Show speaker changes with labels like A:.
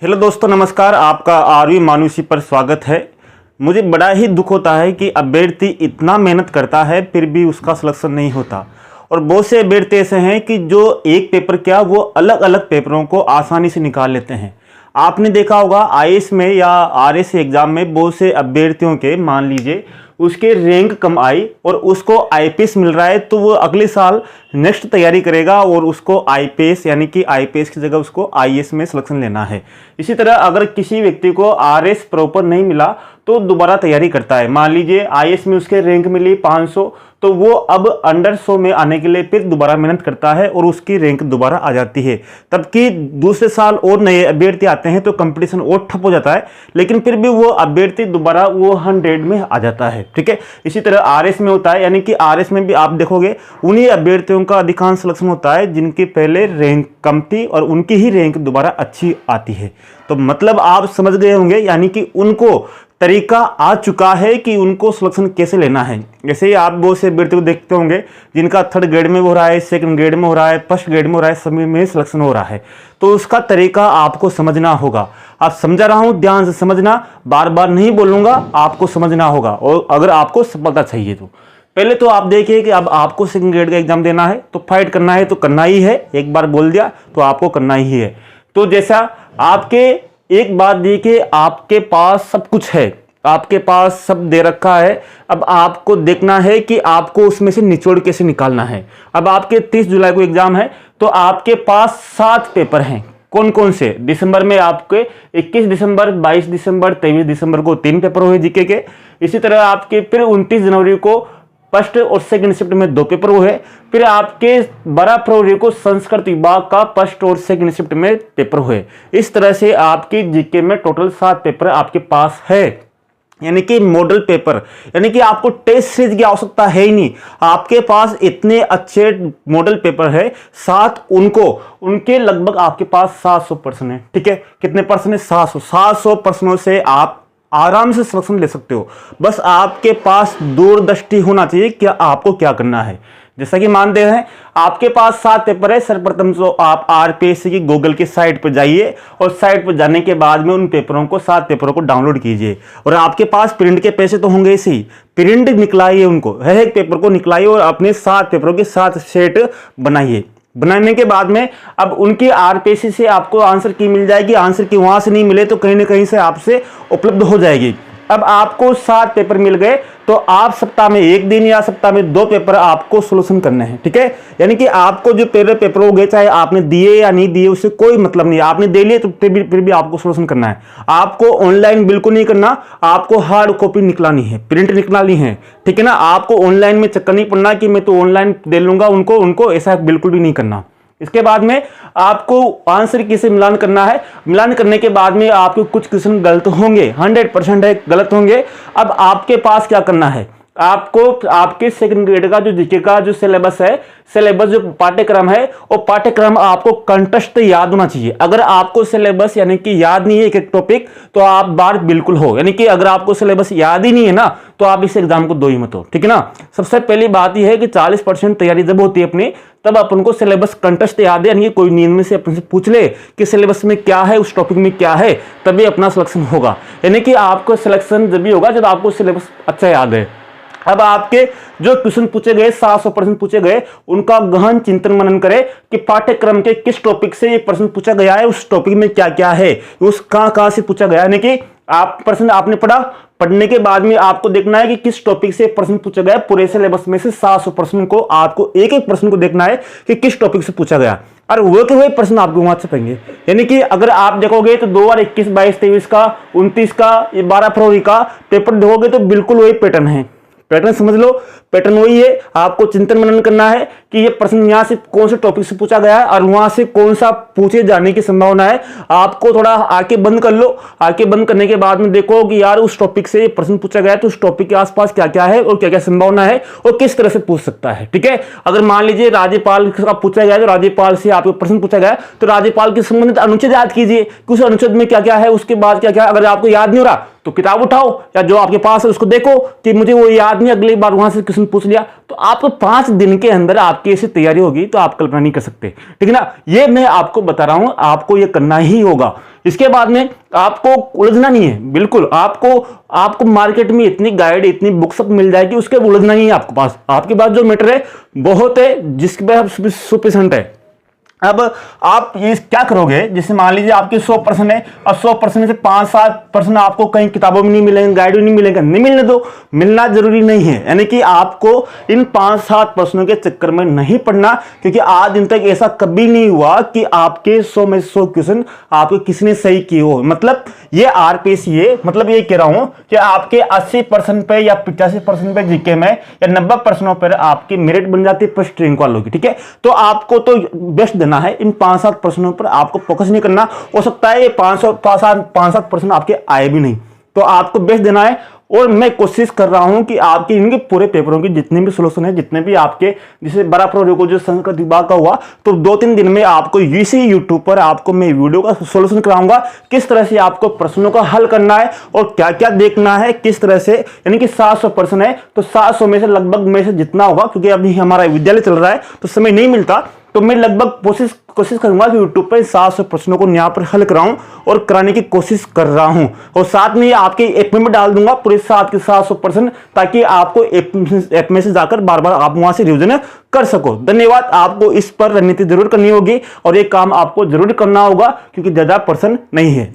A: Hello दोस्तों, नमस्कार। आपका आरवी मानुषी पर स्वागत है। मुझे बड़ा ही दुख होता है कि अभ्यर्थी इतना मेहनत करता है फिर भी उसका सिलेक्शन नहीं होता। और बहुत से अभ्यर्थी ऐसे हैं कि जो एक पेपर क्या वो अलग अलग पेपरों को आसानी से निकाल लेते हैं। आपने देखा होगा आईएएस में या आरएस एग्जाम में बहुत से अभ्यर्थियों के मान लीजिए उसके रैंक कम आई और उसको आईपीएस मिल रहा है, तो वो अगले साल नेक्स्ट तैयारी करेगा और उसको आईपीएस यानी कि आईपीएस की जगह उसको आईएएस में सिलेक्शन लेना है। इसी तरह अगर किसी व्यक्ति को आरएस प्रॉपर नहीं मिला तो दोबारा तैयारी करता है। मान लीजिए आईएएस में उसके रैंक मिली 500, तो वो अब अंडर 100 में आने के लिए फिर दोबारा मेहनत करता है और उसकी रैंक दोबारा आ जाती है। तब कि दूसरे साल और नए अभ्यर्थी आते हैं तो कंपटीशन और ठप हो जाता है, लेकिन फिर भी वो अभ्यर्थी दोबारा वो 100 में आ जाता है। ठीक है, इसी तरह आरएस में होता है, यानी कि आरएस में भी आप देखोगे उन्हीं अभ्यर्थियों का अधिकांश सिलेक्शन होता है जिनकी पहले रैंक कम थी और उनकी ही रैंक दोबारा अच्छी आती है। तो मतलब आप समझ गए होंगे, यानी कि उनको तरीका आ चुका है कि उनको सिलेक्शन कैसे लेना है। जैसे ही आप बहुत से अभ्यर्थी को देखते होंगे जिनका 3rd ग्रेड में हो रहा है, 2nd ग्रेड में हो रहा है, 1st ग्रेड में हो रहा है, सभी में सिलेक्शन हो रहा है। तो उसका तरीका आपको समझना होगा। आप समझा रहा हूं, ध्यान से समझना, बार बार नहीं बोलूंगा, आपको समझना होगा। और अगर आपको सफलता चाहिए तो पहले तो आप देखिए कि अब आपको 2nd ग्रेड का एग्जाम देना है तो फाइट करना है, तो करना ही है। एक बार बोल दिया तो आपको करना ही है। तो जैसा आपके एक बात देखिए, आपके पास सब कुछ है, आपके पास सब दे रखा है। अब आपको देखना है कि आपको उसमें से निचोड़ कैसे निकालना है। अब आपके 30 जुलाई को एग्जाम है तो आपके पास 7 पेपर हैं। कौन कौन से? दिसंबर में आपके 21 दिसंबर, 22 दिसंबर, 23 दिसंबर को 3 पेपर हुए जीके के। इसी तरह आपके फिर 29 जनवरी को फर्स्ट और सेकंड शिफ्ट में 2 पेपर हुए। फिर आपके 12 फरवरी को संस्कृत विभाग का फर्स्ट और सेकंड शिफ्ट में पेपर हुए। इस तरह से आपकी जीके में टोटल 7 पेपर आपके पास है, यानी कि मॉडल पेपर, यानी कि आपको टेस्ट सीरीज की आवश्यकता है ही नहीं। आपके पास इतने अच्छे मॉडल पेपर है 7, उनके लगभग आपके पास 700 प्रश्न है। ठीक है, कितने प्रश्न है? 700 प्रश्नों से आप आराम से सिलेक्शन ले सकते हो। बस आपके पास दूरदृष्टि होना चाहिए कि आपको क्या करना है। जैसा कि मानते हैं आपके पास 7 पेपर है। सर्वप्रथम तो आप आरपीएससी की गूगल की साइट पर जाइए और साइट पर जाने के बाद में उन पेपरों को 7 पेपरों को डाउनलोड कीजिए। और आपके पास प्रिंट के पैसे तो होंगे इसी, प्रिंट निकलाइए, उनको हर एक पेपर को निकलाइए और अपने 7 पेपरों के 7 सेट बनाइए। बनाने के बाद में अब उनकी आरपीएससी से आपको आंसर की मिल जाएगी। आंसर की वहां से नहीं मिले तो कहीं ना कहीं से आपसे उपलब्ध हो जाएगी। अब आपको 7 पेपर मिल गए तो आप सप्ताह में 1 दिन या सप्ताह में 2 पेपर आपको सोल्यूशन करने हैं। ठीक है, यानी कि आपको जो पहले पेपर हो गए, चाहे आपने दिए या नहीं दिए उससे कोई मतलब नहीं। आपने दे लिए तो फिर भी आपको सोल्यूशन करना है। आपको ऑनलाइन बिल्कुल नहीं करना, आपको हार्ड कॉपी निकलानी है, प्रिंट निकलानी है। ठीक है ना, आपको ऑनलाइन में चक्कर नहीं पड़ना कि मैं तो ऑनलाइन दे लूंगा उनको ऐसा बिल्कुल भी नहीं करना। इसके बाद में आपको आंसर की से मिलान करना है। मिलान करने के बाद में आपके कुछ क्वेश्चन गलत होंगे, 100% है गलत होंगे। अब आपके पास क्या करना है? आपको आपके 2nd ग्रेड का जो जीके का जो सिलेबस है, सिलेबस जो पाठ्यक्रम है, वो पाठ्यक्रम आपको कंठस्थ याद होना चाहिए। अगर आपको सिलेबस यानी कि याद नहीं है एक टॉपिक तो आप बाहर बिल्कुल हो, यानी कि अगर आपको सिलेबस याद ही नहीं है ना तो आप इस एग्जाम को दो ही मत हो। ठीक है ना, सबसे पहली बात यह है कि 40% तैयारी जब होती है अपनी, तब अपन को सिलेबस कंठस्थ याद है, यानी कि कोई नींद में से अपन से पूछ ले कि सिलेबस में क्या है, उस टॉपिक में क्या है, तभी अपना सिलेक्शन होगा। यानी कि आपको सिलेक्शन जब भी होगा जब आपको सिलेबस अच्छा याद है। अब आपके जो क्वेश्चन पूछे गए 700 प्रश्न पूछे गए, उनका गहन चिंतन मनन करें कि पाठ्यक्रम के किस टॉपिक से ये प्रश्न पूछा गया है, उस टॉपिक में क्या क्या है, उस कहां से पूछा गया है। यानी कि आप प्रश्न आपने पढ़ा, पढ़ने के बाद में आपको देखना है कि किस टॉपिक से प्रश्न पूछा गया। पूरे सिलेबस में से 700 प्रश्न को आपको एक एक प्रश्न को देखना है कि किस टॉपिक से पूछा गया, और वो के वही प्रश्न आपको वहां से पाएंगे। यानी कि अगर आप देखोगे तो 2021, 22, 23 का, 29 का, 12 फरवरी का पेपर देखोगे तो बिल्कुल वही पैटर्न है। पैटर्न समझ लो, पैटर्न वही है। आपको चिंतन मनन करना है कि ये प्रश्न यहाँ से कौन से टॉपिक से पूछा गया है और वहां से कौन सा पूछे जाने की संभावना है। आपको थोड़ा आंखें बंद कर लो। आंखें बंद करने के बाद में देखो कि यार उस टॉपिक से ये प्रश्न पूछा गया है तो उस टॉपिक के आसपास क्या क्या है और क्या क्या संभावना है और किस तरह से पूछ सकता है। ठीक है, अगर मान लीजिए राज्यपाल का पूछा गया तो राज्यपाल से आपको प्रश्न पूछा गया तो राज्यपाल के संबंधित अनुच्छेद याद कीजिए कि उस अनुच्छेद में क्या क्या है, उसके बाद क्या क्या। अगर आपको याद नहीं हो रहा तो किताब उठाओ या जो आपके पास है उसको देखो कि मुझे वो याद नहीं, अगली बार वहां से क्वेश्चन पूछ लिया, तो आपको 5 दिन के अंदर आपकी ऐसी तैयारी होगी तो आप कल्पना नहीं कर सकते, ठीक है ना। ये मैं आपको बता रहा हूं, आपको ये करना ही होगा। इसके बाद में आपको उलझना नहीं है, बिल्कुल आपको मार्केट में इतनी गाइड, इतनी बुक्स मिल जाएगी, उसके उलझना नहीं है आपके पास। आपके पास जो मैटर है बहुत है, जिसके पे आप सफिशिएंट है। अब आप ये क्या करोगे, जैसे मान लीजिए आपके 100% है और 100% में से 5-7% आपको कहीं किताबों में नहीं मिलेंगे, गाइड में नहीं मिलेंगे, नहीं मिलने दो, मिलना जरूरी नहीं है। यानी कि आपको इन 5-7 प्रश्नों के चक्कर में नहीं पड़ना, क्योंकि आज दिन तक ऐसा कभी नहीं हुआ कि आपके 100 में से 100 क्वेश्चन आपको किसी ने सही किए हो। मतलब ये आरपीएससीए, मतलब ये कह रहा हूं कि आपके 80% पे या 85% पे जीके में या 90% पर आपकी मेरिट बन जाती है फर्स्ट रैंक वालों की, ठीक है। तो आपको तो बेस्ट देना है, इन 5-7 प्रश्नों पर आपको फोकस नहीं करना। हो सकता है ये 5-7% आपके आए भी नहीं, तो आपको बेस्ट देना है। और मैं कोशिश कर रहा हूं कि आपके इनके पूरे पेपरों की जितने भी सोल्यूशन है, जितने भी आपके, जैसे 12 फरवरी को जो संस्कृत विभाग का हुआ, तो 2-3 दिन में आपको इसी यूट्यूब पर आपको मैं वीडियो का सोल्यूशन कराऊंगा, किस तरह से आपको प्रश्नों का हल करना है और क्या क्या देखना है, किस तरह से। यानी कि 700 प्रश्न है, तो 700 में से लगभग में से जितना होगा, क्योंकि अभी हमारा विद्यालय चल रहा है तो समय नहीं मिलता, तो मैं लगभग कोशिश करूंगा कि यूट्यूब पर 700 प्रश्नों को यहाँ पर हल कराऊं और कराने की कोशिश कर रहा हूं। और साथ में आपके ऐप में डाल दूंगा पूरे 700 प्रश्न, ताकि आपको ऐप में से जाकर बार बार आप वहां से रिवीजन कर सको। धन्यवाद। आपको इस पर रणनीति जरूर करनी होगी और ये काम आपको जरूर करना होगा, क्योंकि ज्यादा प्रश्न नहीं है।